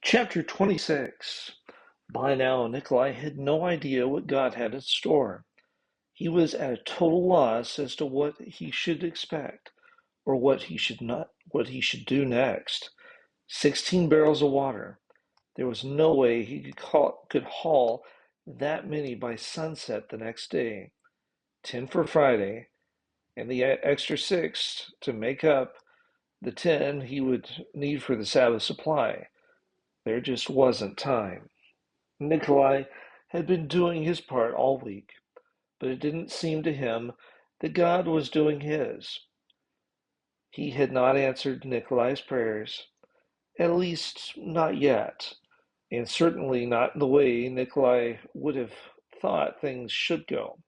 Chapter 26. By now, Nikolai had no idea what God had in store. He was at a total loss as to what he should expect, or what he should do next. 16 barrels of water. There was no way he could haul that many by sunset the next day. 10 for Friday, and the extra 6 to make up the 10 he would need for the Sabbath supply. There just wasn't time. Nikolai had been doing his part all week, but it didn't seem to him that God was doing his. He had not answered Nikolai's prayers, at least not yet, and certainly not in the way Nikolai would have thought things should go.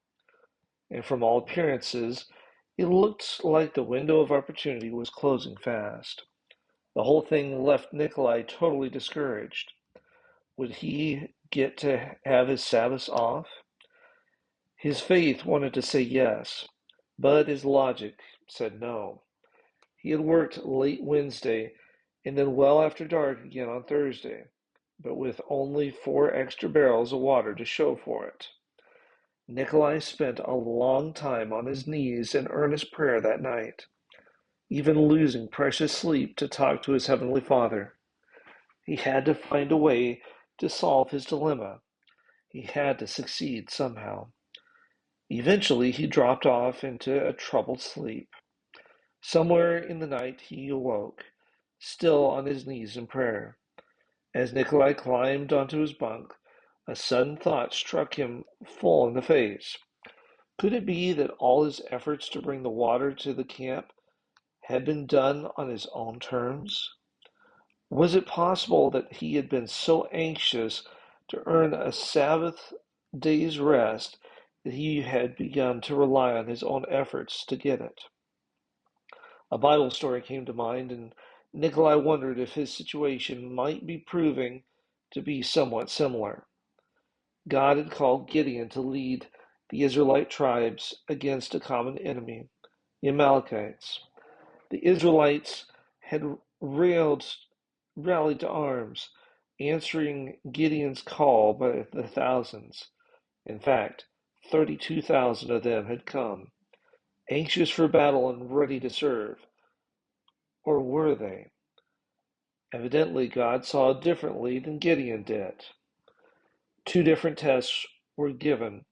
And from all appearances, it looked like the window of opportunity was closing fast. The whole thing left Nikolai totally discouraged. Would he get to have his Sabbaths off? His faith wanted to say yes, but his logic said no. He had worked late Wednesday and then well after dark again on Thursday, but with only 4 extra barrels of water to show for it. Nikolai spent a long time on his knees in earnest prayer that night, even losing precious sleep to talk to his Heavenly Father. He had to find a way to solve his dilemma. He had to succeed somehow. Eventually he dropped off into a troubled sleep. Somewhere in the night he awoke, still on his knees in prayer. As Nikolai climbed onto his bunk, a sudden thought struck him full in the face. Could it be that all his efforts to bring the water to the camp had been done on his own terms? Was it possible that he had been so anxious to earn a Sabbath day's rest that he had begun to rely on his own efforts to get it? A Bible story came to mind, and Nikolai wondered if his situation might be proving to be somewhat similar. God had called Gideon to lead the Israelite tribes against a common enemy, the Amalekites. The Israelites had rallied to arms, answering Gideon's call by the thousands. In fact, 32,000 of them had come, anxious for battle and ready to serve. Or were they? Evidently, God saw differently than Gideon did. 2 different tests were given.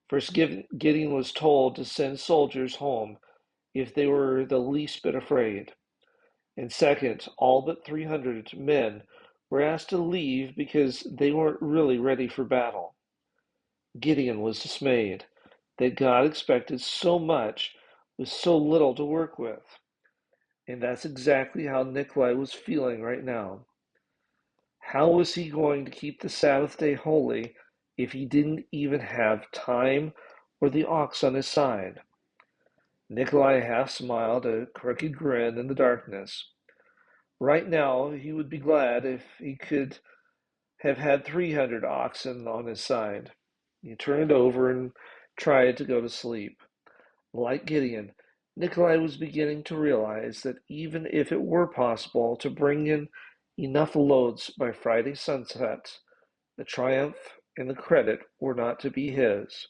First, Gideon was told to send soldiers home if they were the least bit afraid. And second, all but 300 men were asked to leave because they weren't really ready for battle. Gideon was dismayed that God expected so much with so little to work with. And that's exactly how Nikolai was feeling right now. How was he going to keep the Sabbath day holy if he didn't even have time or the ox on his side? Nikolai half smiled, a crooked grin in the darkness. Right now, he would be glad if he could have had 300 oxen on his side. He turned over and tried to go to sleep. Like Gideon, Nikolai was beginning to realize that even if it were possible to bring in enough loads by Friday sunset, the triumph and the credit were not to be his.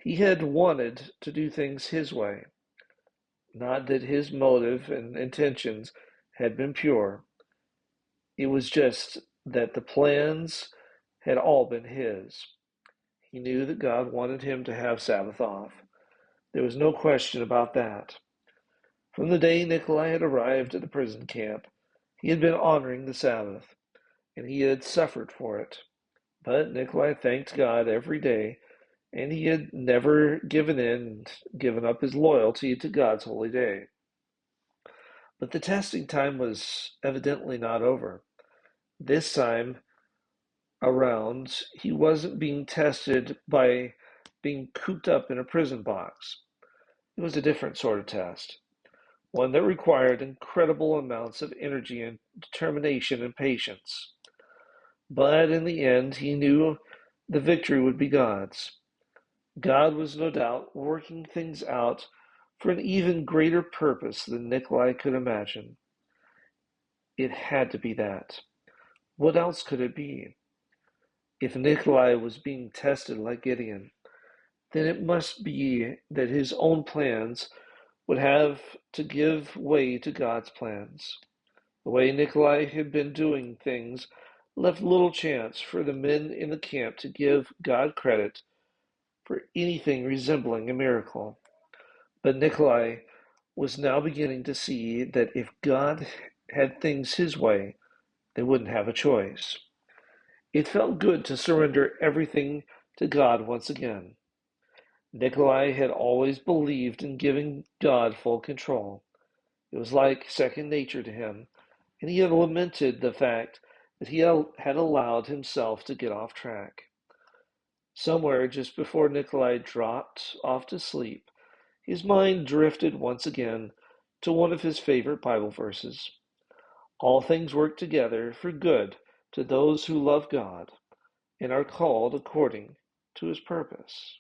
He had wanted to do things his way. Not that his motive and intentions had been pure. It was just that the plans had all been his. He knew that God wanted him to have Sabbath off. There was no question about that. From the day Nikolai had arrived at the prison camp, he had been honoring the Sabbath, and he had suffered for it. But Nikolai thanked God every day, and he had never given in and given up his loyalty to God's holy day. But the testing time was evidently not over. This time around, he wasn't being tested by being cooped up in a prison box. It was a different sort of test, one that required incredible amounts of energy and determination and patience. But in the end, he knew the victory would be God's. God was no doubt working things out for an even greater purpose than Nikolai could imagine. It had to be that. What else could it be? If Nikolai was being tested like Gideon, then it must be that his own plans would have to give way to God's plans. The way Nikolai had been doing things left little chance for the men in the camp to give God credit for anything resembling a miracle. But Nikolai was now beginning to see that if God had things his way, they wouldn't have a choice. It felt good to surrender everything to God once again. Nikolai had always believed in giving God full control. It was like second nature to him, and he had lamented the fact that he had allowed himself to get off track. Somewhere just before Nikolai dropped off to sleep, his mind drifted once again to one of his favorite Bible verses. All things work together for good to those who love God and are called according to his purpose.